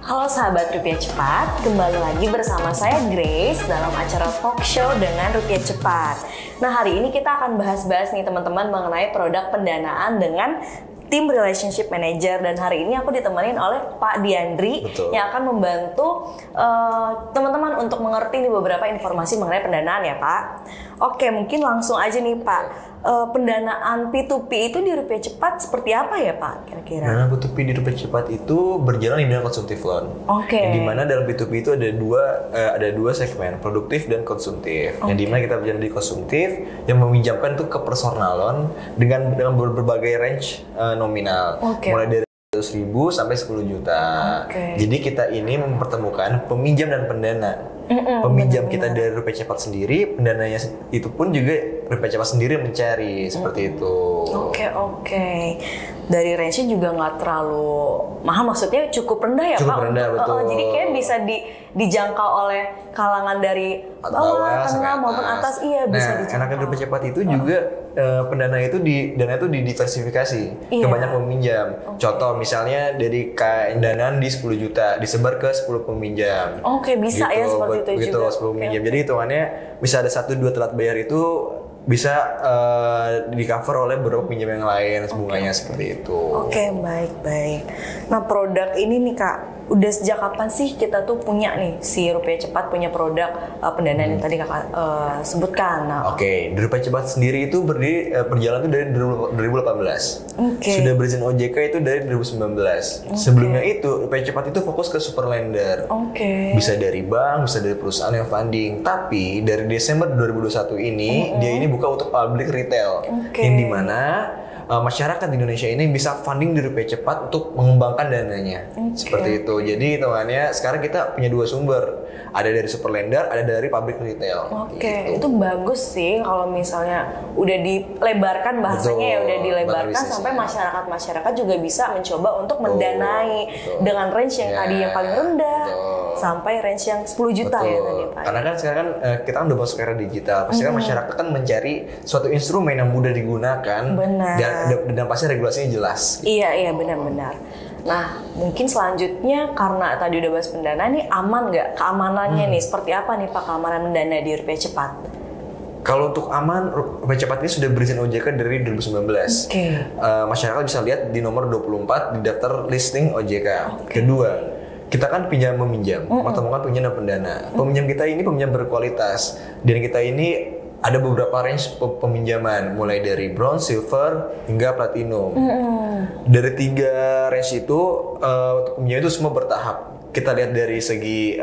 Halo sahabat Rupiah Cepat, kembali lagi bersama saya Grace dalam acara talk show dengan Rupiah Cepat. Nah, hari ini kita akan bahas-bahas nih teman-teman mengenai produk pendanaan dengan tim relationship manager, dan hari ini aku ditemenin oleh Pak Diandri. Betul. Yang akan membantu teman-teman untuk mengerti nih beberapa informasi mengenai pendanaan ya Pak. Oke, mungkin langsung aja nih Pak. Pendanaan P2P itu di Rupiah Cepat seperti apa ya Pak kira-kira? Pendanaan P2P di Rupiah Cepat itu berjalan di bidang konsumtif loan. Oke. Yang dimana dalam P2P itu ada dua segmen, produktif dan konsumtif. Yang dimana kita berjalan di konsumtif yang meminjamkan itu ke personal loan dengan berbagai range nominal. Mulai dari 100.000 sampai 10 juta. Jadi kita ini mempertemukan peminjam dan pendana. Peminjam kita dari Rupiah Cepat sendiri, pendananya itu pun juga Rupiah Cepat sendiri mencari seperti itu. Oke. Dari range-nya juga nggak terlalu mahal, maksudnya cukup rendah ya Pak? Cukup rendah, betul. Jadi kayak bisa dijangkau oleh kalangan dari bawah, tengah maupun atas, bisa dijangkau. Karena Rupiah Cepat itu juga pendana itu didiversifikasi ke banyak peminjam. Contoh misalnya dari danaan di 10 juta disebar ke 10 peminjam. Bisa ya seperti itu juga. 10 peminjam. Jadi hitungannya bisa ada 1-2 telat bayar itu bisa di cover oleh beberapa pinjam yang lain, bunganya seperti itu. Baik. Nah, produk ini nih Kak, udah sejak kapan sih kita tuh punya nih si Rupiah Cepat punya produk pendanaan yang tadi Kakak sebutkan? Di Rupiah Cepat sendiri itu berjalan tuh dari 2018. Sudah berizin OJK itu dari 2019. Sebelumnya itu Rupiah Cepat itu fokus ke super lender. Bisa dari bank, bisa dari perusahaan yang funding. Tapi dari Desember 2021 ini dia ini buka untuk public retail, yang dimana masyarakat di Indonesia ini bisa funding di Rupiah Cepat untuk mengembangkan dananya. Seperti itu. Jadi hitungannya sekarang kita punya dua sumber. Ada dari super lender, ada dari public retail. Gitu. Itu bagus sih kalau misalnya udah dilebarkan bahasanya. Udah dilebarkan sampai masyarakat juga bisa mencoba untuk mendanai dengan range yang tadi yang paling rendah sampai range yang 10 juta ya tadi Pak. Karena kan sekarang kan kita udah masuk era digital. Pasti kan masyarakat kan mencari suatu instrumen yang mudah digunakan. Dan pasti regulasinya jelas. Iya benar-benar. Nah, mungkin selanjutnya karena tadi udah bahas pendanaan nih, aman nggak keamanannya nih? Seperti apa nih Pak keamanan mendana di Rupiah Cepat? Kalau untuk aman, Rupiah Cepat ini sudah berizin OJK dari 2019. Masyarakat bisa lihat di nomor 24 di daftar listing OJK. Kedua, kita kan pinjam meminjam, mempertemukan pinjam dan pendana. Peminjam kita ini peminjam berkualitas, dan kita ini ada beberapa range peminjaman, mulai dari bronze, silver, hingga platinum. Dari 3 range itu, untuk peminjam itu semua bertahap. Kita lihat dari segi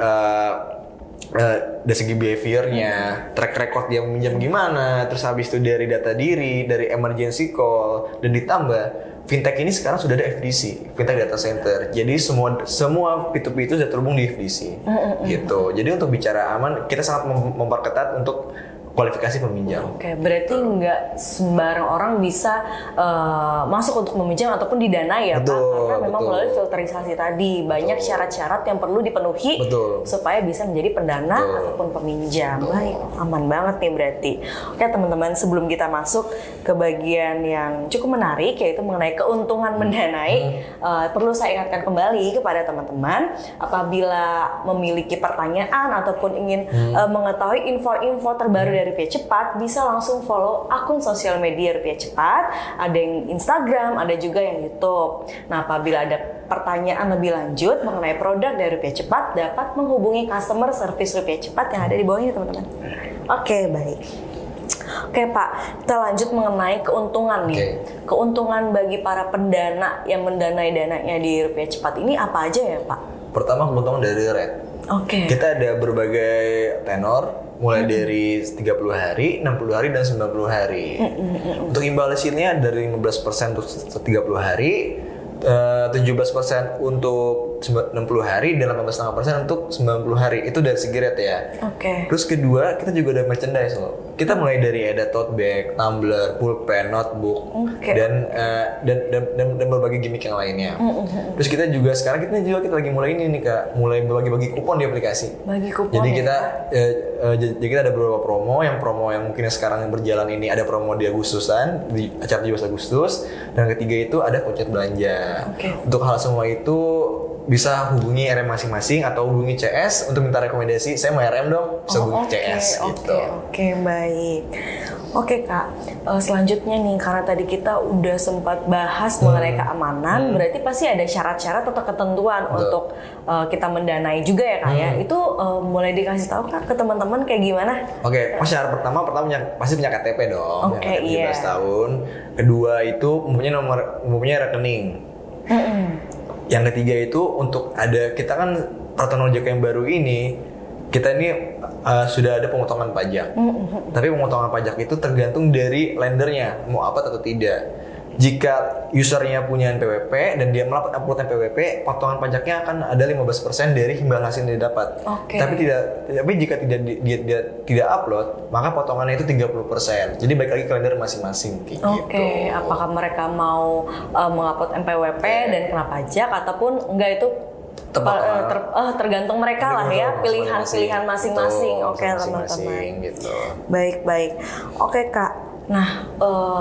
behaviornya, track record dia meminjam gimana, terus habis itu dari data diri, dari emergency call, dan ditambah fintech ini sekarang sudah ada FDC, fintech data center. Jadi semua P2P itu sudah terhubung di FDC. Gitu. Jadi untuk bicara aman, kita sangat memperketat untuk kualifikasi peminjam. Berarti nggak sembarang orang bisa masuk untuk meminjam ataupun didanai ya Pak? Karena memang melalui filterisasi tadi banyak syarat-syarat yang perlu dipenuhi supaya bisa menjadi pendana ataupun peminjam. Baik, aman banget nih berarti. Teman-teman, sebelum kita masuk ke bagian yang cukup menarik yaitu mengenai keuntungan mendanai, perlu saya ingatkan kembali kepada teman-teman apabila memiliki pertanyaan ataupun ingin mengetahui info-info terbaru dari Rupiah Cepat, bisa langsung follow akun sosial media Rupiah Cepat. Ada yang Instagram, ada juga yang YouTube. Nah, apabila ada pertanyaan lebih lanjut mengenai produk dari Rupiah Cepat, dapat menghubungi customer service Rupiah Cepat yang ada di bawah ini teman-teman. Baik. Pak, kita lanjut mengenai keuntungan nih. Keuntungan bagi para pendana yang mendanai dananya di Rupiah Cepat ini apa aja ya Pak? Pertama, keuntungan dari rate. Kita ada berbagai tenor, mulai dari 30 hari, 60 hari, dan 90 hari. Untuk imbal hasilnya dari 15% untuk 30 hari, 17% untuk 60 hari, dan 18,5% untuk 90 hari. Itu dari segi rate ya. Terus kedua, kita juga ada merchandise loh. Kita mulai dari ada tote bag, tumbler, pulpen, notebook, dan berbagai gimmick yang lainnya. Terus kita juga sekarang kita lagi mulai ini nih Kak, mulai bagi-bagi kupon di aplikasi. Jadi kita ada beberapa promo yang mungkin sekarang yang berjalan ini, ada promo di Agustusan, di acara 17 Agustus, dan ketiga itu ada voucher belanja. Untuk hal semua itu bisa hubungi RM masing-masing atau hubungi CS untuk minta rekomendasi. Saya mau RM dong, bisa hubungi CS gitu. Oke, baik. Oke Kak, selanjutnya nih karena tadi kita udah sempat bahas mengenai keamanan, berarti pasti ada syarat-syarat atau ketentuan untuk kita mendanai juga ya Kak ya. Itu mulai dikasih tahu Kak ke teman-teman kayak gimana? Oke, syarat pertama pasti punya KTP dong, Oke, yang 17 tahun. Kedua itu mempunyai rekening. Yang ketiga itu untuk kita kan peraturan ojek yang baru ini, kita ini sudah ada pemotongan pajak. Tapi pemotongan pajak itu tergantung dari lendernya mau upload atau tidak. Jika usernya punya NPWP dan dia upload NPWP, potongan pajaknya akan ada 15% dari imbal hasil yang dia dapat. Tapi jika dia tidak upload, maka potongannya itu 30%. Jadi balik lagi ke lender masing-masing gitu. Apakah mereka mau mengupload NPWP dan kena pajak ataupun enggak, itu tergantung mereka lah ya, pilihan masing-masing. Oke teman-teman. Gitu. Baik. Oke Kak. Nah,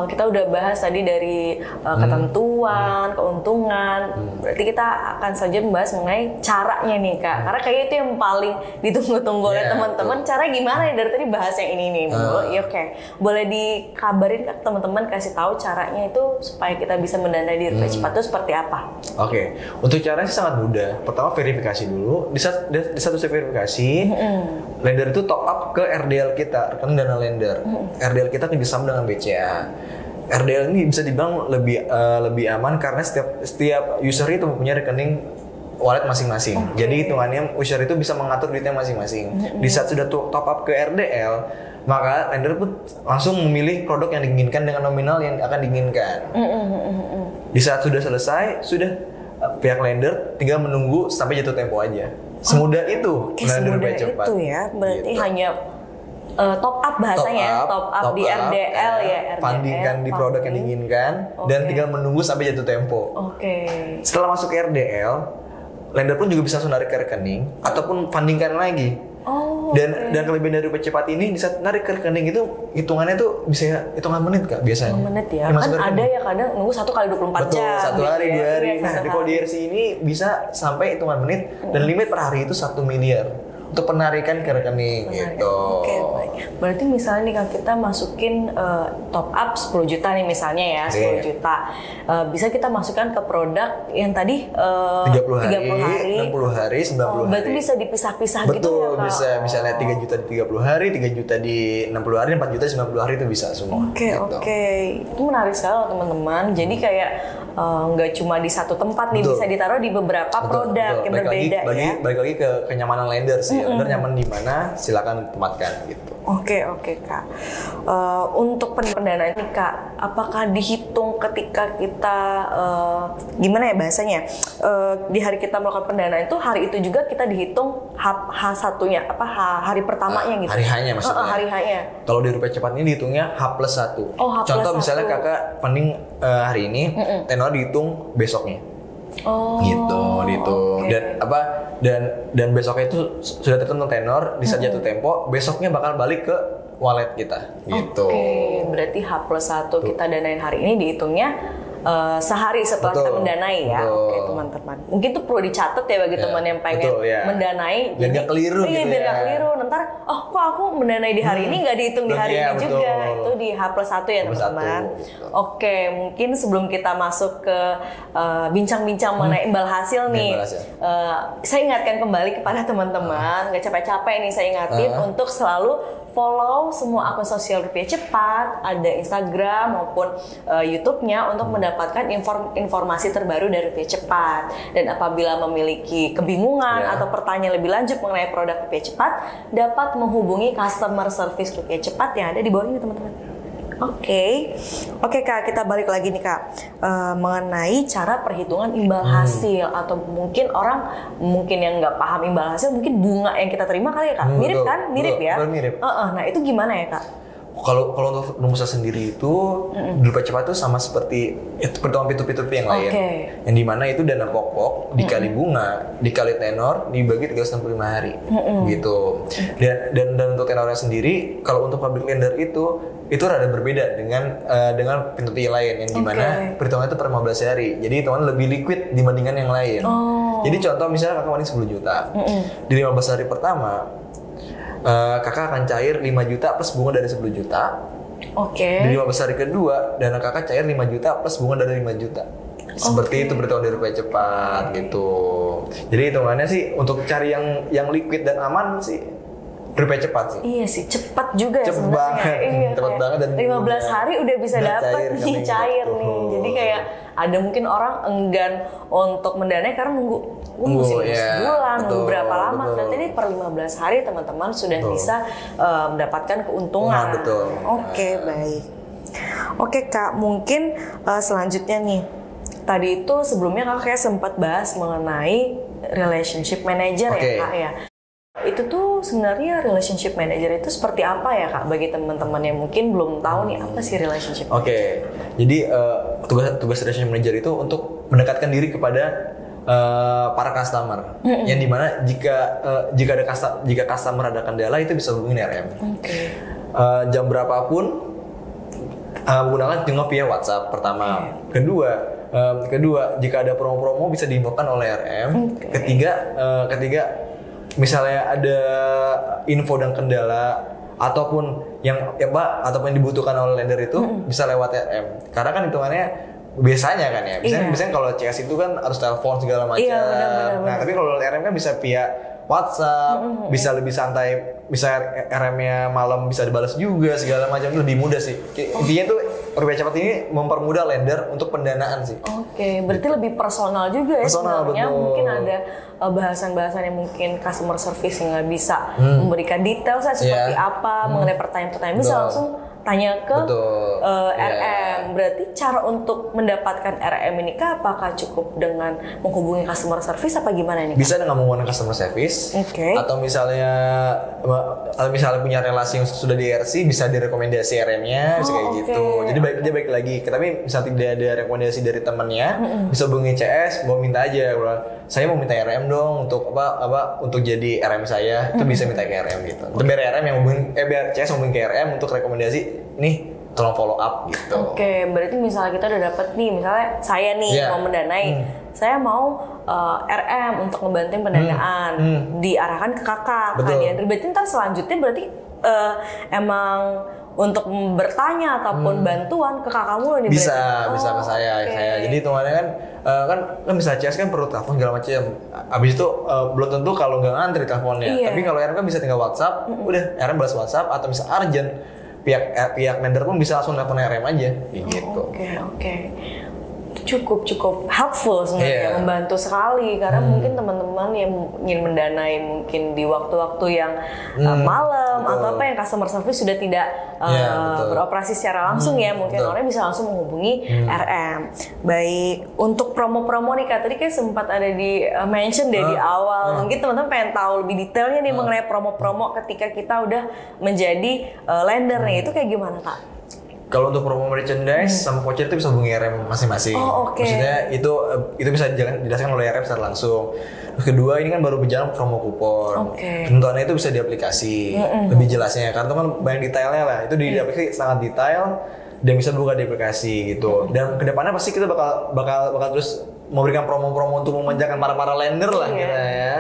kita udah bahas tadi dari ketentuan, keuntungan. Berarti kita akan saja membahas mengenai caranya nih Kak. Karena kayaknya itu yang paling ditunggu-tunggu oleh teman-teman. Cara gimana ya, dari tadi bahas yang ini nih. Boleh dikabarin Kak teman-teman, kasih tahu caranya itu supaya kita bisa mendanai di Rupiah Cepat itu seperti apa? Untuk caranya sih sangat mudah. Pertama verifikasi dulu. Di satu verifikasi, lender itu top up ke RDL kita, rekening dana lender. RDL kita kerjasama dengan BCA. RDL ini bisa dibilang lebih aman karena setiap user itu mempunyai rekening wallet masing-masing. Jadi hitungannya user itu bisa mengatur duitnya masing-masing. Di saat sudah top up ke RDL, maka lender pun langsung memilih produk yang diinginkan dengan nominal yang akan diinginkan. Di saat sudah selesai, pihak lender tinggal menunggu sampai jatuh tempo aja. Semudah itu. Semudah itu ya. Berarti hanya top up bahasanya, top up di RDL ya. Fundingkan di produk yang diinginkan dan tinggal menunggu sampai jatuh tempo. Setelah masuk ke RDL, lender pun juga bisa langsung narik ke rekening ataupun fundingkan lagi. Dan kelebihan dari Rupiah Cepat ini, di saat narik ke rekening itu hitungannya tuh bisa hitungan menit Kak biasanya. Menit ya. Kan ada ya kadang nunggu 1 kali 24 jam. 1 hari, 2 hari. Nah, di kode DRC ini bisa sampai hitungan menit dan limit per hari itu 1 miliar. Untuk penarikan ke rekening gitu. Baik. Berarti misalnya nih Kak, kita masukin top up 10 juta nih misalnya ya, 10 juta. Bisa kita masukkan ke produk yang tadi 30 hari, 60 hari, 90 hari. Berarti bisa dipisah-pisah gitu ya Kak? Betul, bisa. Misalnya 3 juta di 30 hari, 3 juta di 60 hari, 4 juta di 90 hari itu bisa semua. Itu menarik sekali loh teman-teman. Jadi kayak nggak cuma di satu tempat nih, bisa ditaruh di beberapa produk yang berbeda ya. Balik lagi ke kenyamanan lender sih. Lender nyaman di mana, silakan tempatkan gitu. Oke Kak. Untuk pendanaan ini Kak, apakah dihitung ketika kita gimana ya bahasanya? Di hari kita melakukan pendanaan itu, hari itu juga kita dihitung H1-nya, hari pertamanya gitu. Hari H-nya maksudnya. Hari H-nya. Kalau di Rupiah Cepat ini dihitungnya H+1. Contoh misalnya Kakak funding hari ini, tenor dihitung besoknya. Gitu. Dan besoknya itu sudah tertentu tenor, di saat jatuh tempo, besoknya bakal balik ke wallet kita gitu. Berarti H+1 kita danain hari ini dihitungnya sehari setelah kita mendanai ya. Teman-teman. Mungkin tuh perlu dicatat ya bagi teman yang pengen mendanai. Biar nggak keliru gitu biar nggak keliru. Ntar, kok aku mendanai di hari ini nggak dihitung di hari ini juga. Itu di H+1 ya teman-teman. Mungkin sebelum kita masuk ke bincang-bincang mengenai imbal hasil nih. Saya ingatkan kembali kepada teman-teman, nggak capek-capek nih saya ingatin untuk selalu follow semua akun sosial Rupiah Cepat, ada Instagram maupun YouTube-nya untuk mendapatkan informasi terbaru dari Rupiah Cepat. Dan apabila memiliki kebingungan atau pertanyaan lebih lanjut mengenai produk Rupiah Cepat, dapat menghubungi customer service Rupiah Cepat yang ada di bawah ini teman-teman. Oke Kak, kita balik lagi nih Kak, mengenai cara perhitungan imbal hasil. Atau mungkin orang yang nggak paham imbal hasil, mungkin bunga yang kita terima kali ya Kak, mirip kan? Mirip ya? Mirip. Nah itu gimana ya Kak? Kalau untuk rumusnya sendiri itu Rupiah Cepat itu sama seperti perhitungan P2P yang lain. Yang dimana itu dana pokok dikali bunga dikali tenor dibagi 365 hari gitu. Dan untuk tenornya sendiri, kalau untuk public lender itu rada berbeda dengan P2P lain yang dimana perhitungannya itu per 15 hari. Jadi hitungan lebih liquid dibandingkan yang lain. Jadi contoh misalnya kakak money 10 juta. Di 15 hari pertama, kakak akan cair 5 juta plus bunga dari 10 juta. Di 15 hari kedua, dana kakak cair 5 juta plus bunga dari 5 juta. Seperti itu berarti dari rupiah cepat gitu. Jadi hitungannya sih untuk cari yang liquid dan aman sih rupiah cepat sih. Iya sih, cepat juga ya sebenarnya. Banget. Iya, cepat banget dan 15 hari udah bisa dapat nih cair nih. Jadi kayak ada mungkin orang enggan untuk mendanai karena nunggu mesti sebulan, nunggu berapa lama. Nanti ini per 15 hari teman-teman sudah bisa mendapatkan keuntungan. Oke, baik. Oke Kak, mungkin selanjutnya nih. Tadi itu sebelumnya Kak kayak sempat bahas mengenai relationship manager ya Kak ya. Itu tuh sebenarnya relationship manager itu seperti apa ya Kak bagi teman-teman yang mungkin belum tahu nih apa sih relationship manager? Jadi tugas relationship manager itu untuk mendekatkan diri kepada para customer. Yang dimana jika customer ada kendala itu bisa hubungin RM. Jam berapapun menggunakan tinggal via WhatsApp pertama. Kedua, jika ada promo-promo bisa diinfokan oleh RM. Ketiga, misalnya ada info dan kendala ataupun yang dibutuhkan oleh lender itu bisa lewat RM. Karena kan hitungannya biasanya kan ya. Biasanya kalau CS itu kan harus telepon segala macam. Nah, tapi kalau RM kan bisa via WhatsApp, bisa lebih santai, bisa RM-nya malam bisa dibalas juga segala macam, itu lebih mudah sih. Intinya tuh rupiah cepat ini mempermudah lender untuk pendanaan sih. Berarti lebih personal juga ya sebenarnya. Mungkin ada bahasan-bahasan yang mungkin customer service yang nggak bisa memberikan detail seperti apa mengenai pertanyaan-pertanyaan, bisa langsung tanya ke RM. Berarti cara untuk mendapatkan RM ini Kak, apakah cukup dengan menghubungi customer service apa gimana ini Kak? Bisa dengan menghubungi customer service. Atau misalnya punya relasi yang sudah di RC, bisa direkomendasi RM-nya, bisa kayak gitu. Jadi dia baik lagi. Tapi misal tidak ada rekomendasi dari temannya, bisa hubungi CS, mau minta aja, saya mau minta RM dong untuk untuk jadi RM saya, itu bisa minta ke RM gitu. Untuk biar RM yang biar CS hubungi ke RM untuk rekomendasi, nih tolong follow up gitu. Berarti misalnya kita udah dapet nih, misalnya saya nih mau mendanai, saya mau RM untuk ngebantuin pendanaan, diarahkan ke kakak, Kak Diandri. Berarti ntar selanjutnya berarti emang untuk bertanya ataupun bantuan ke kakakmu nih? Bisa ke saya. Jadi hitungannya kan bisa CS kan perlu telepon segala macam. Abis itu belum tentu kalau nggak ngantri teleponnya. Tapi kalau RM kan bisa tinggal WhatsApp, udah RM balas WhatsApp atau bisa urgent. Pihak lender pun bisa langsung telepon RM aja gitu. Cukup helpful sebenarnya, membantu sekali karena mungkin teman-teman yang ingin mendanai mungkin di waktu-waktu yang malam atau apa yang customer service sudah tidak beroperasi secara langsung ya, mungkin orang bisa langsung menghubungi RM. Baik, untuk promo-promo nih Kak, tadi kayak sempat ada di mention di awal, mungkin teman-teman pengen tahu lebih detailnya nih mengenai promo-promo ketika kita udah menjadi lender nih, itu kayak gimana Kak? Kalau untuk promo merchandise sama voucher itu bisa hubungi RM masing-masing. Maksudnya itu bisa dijelaskan oleh RM secara langsung. Terus kedua, ini kan baru berjalan promo kupon. Tentuannya itu bisa di aplikasi lebih jelasnya. Karena itu kan banyak detailnya lah. Itu di aplikasi sangat detail dan bisa buka di aplikasi gitu. Dan kedepannya pasti kita bakal terus memberikan promo-promo untuk memanjakan para lender lah kita ya.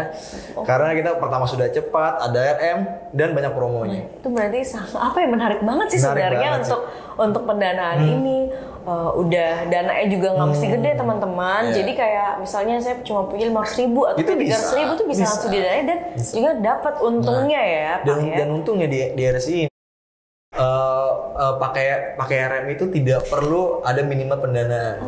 Karena kita pertama sudah cepat, ada RM dan banyak promonya. Itu berarti apa yang menarik banget sih sebenarnya untuk pendanaan ini. Udah dananya juga nggak mesti gede teman-teman. Jadi kayak misalnya saya cuma punya 500.000 atau 300.000 tuh bisa langsung didanai dan juga dapat untungnya ya Pak ya. Dan untungnya di RSI pakai RM itu tidak perlu ada minimal pendanaan.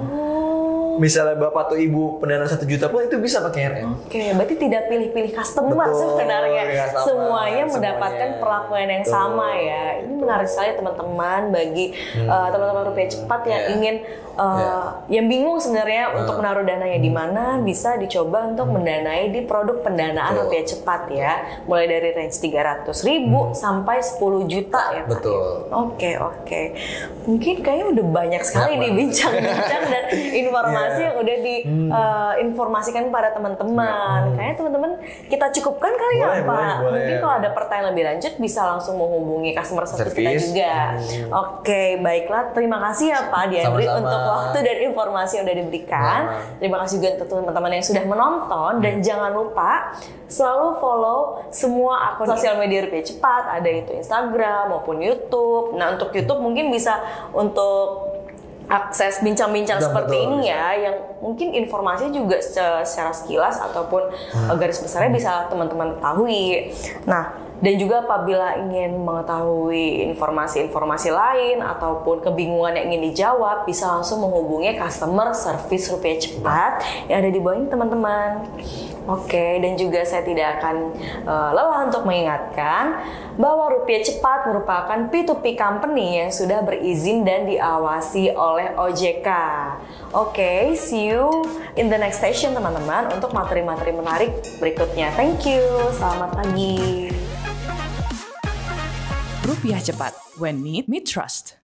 Misalnya bapak atau ibu pendanaan 1 juta pun itu bisa pakai RM. Berarti tidak pilih-pilih customer sebenarnya. Semuanya mendapatkan perlakuan yang sama ya. Ini menarik sekali teman-teman bagi teman-teman rupiah cepat yang ingin yang bingung sebenarnya untuk menaruh dananya di mana, bisa dicoba untuk mendanai di produk pendanaan rupiah cepat ya. Mulai dari range 300.000 sampai 10 juta ya Pak. Oke. Mungkin kayaknya udah banyak sekali nih bincang-bincang dan informasi informasi yang udah diinformasikan pada teman-teman. Kayaknya teman-teman kita cukupkan kali ya Pak. Mungkin kalau ada pertanyaan lebih lanjut bisa langsung menghubungi customer service kita juga. Oke, baiklah. Terima kasih ya Pak Diandri untuk waktu dan informasi yang udah diberikan. Terima kasih juga untuk teman-teman yang sudah menonton dan jangan lupa selalu follow semua akun sosial media Rupiah Cepat, ada itu Instagram maupun YouTube. Nah, untuk YouTube mungkin bisa untuk akses bincang-bincang seperti ini ya, yang mungkin informasinya juga secara sekilas ataupun garis besarnya bisa teman-teman ketahui. Nah, dan juga apabila ingin mengetahui informasi-informasi lain ataupun kebingungan yang ingin dijawab, bisa langsung menghubungi customer service Rupiah Cepat yang ada di bawah ini teman-teman. Oke, dan juga saya tidak akan lelah untuk mengingatkan bahwa Rupiah Cepat merupakan P2P company yang sudah berizin dan diawasi oleh OJK. Oke, see you in the next session teman-teman untuk materi-materi menarik berikutnya. Thank you, selamat pagi. Rupiah Cepat, when need, trust.